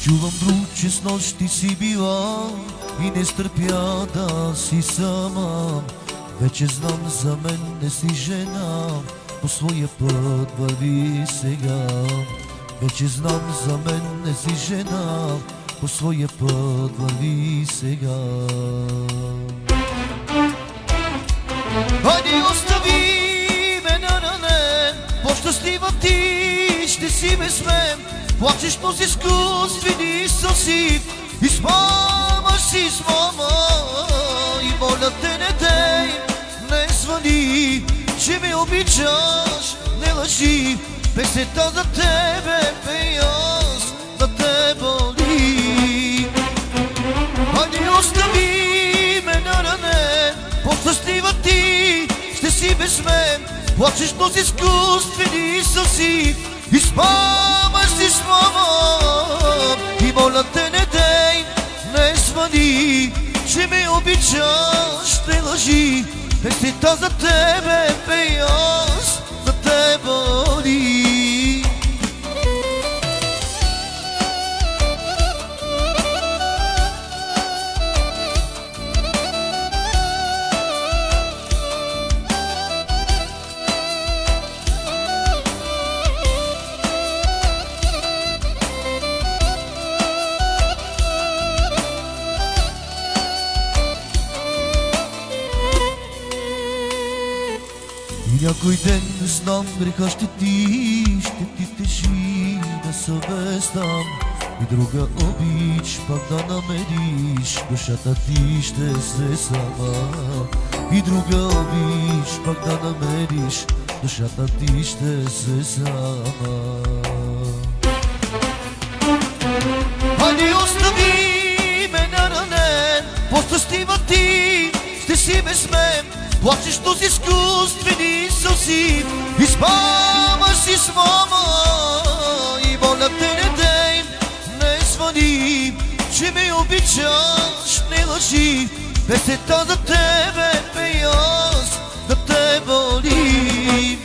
Чувам друг, че с нощи си била и не стърпя да си сама. Вече знам, за мен не си жена, по своя път върви сега. Вече знам, за мен не си жена, по своя път върви сега. Хайде, остави ме наранен, по-щастлива ти ще си без мен. Плачеш по изкуствени сълзи, измамаш си с мама. И моля те, не дей, не звъни, че ме обичаш, не лъжи. Песента за тебе пея аз, за те боли. Хайде, остави ме наранен, по-щастлива ти ще си без мен. Плачеш по изкуствени сълзи, измамаш си с мама. И моля те, не дей, не звъни, че ме обичаш, не лъжи. Песента за тебе пея аз, за те боли. И някой ден, не знам, греха ще ти тежи на съвестта. И друга обич пак да намериш, душата ти ще се сама. И друга обич пак да намериш, душата ти ще се сама. Хайде, остави ме наранен, по-щастлива ти ще си без мен. Плачеш с изкуствени сълзи, измамаш си с мама. И моля те, не дей, не звъни, че ме обичаш, не лъжи. Песента за тебе пея аз, да те боли.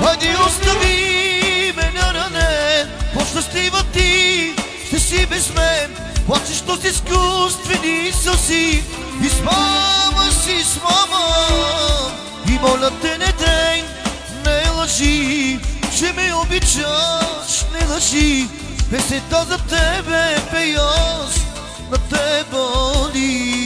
Хайде, остави ме наранен, по-щастлива ти ще си без мен. Плачеш с изкуствени сълзи, измамаш си с мама. И моля те, не дей, не лъжи, че ме обичаш, не лъжи. Песента за тебе пея аз, на те боли.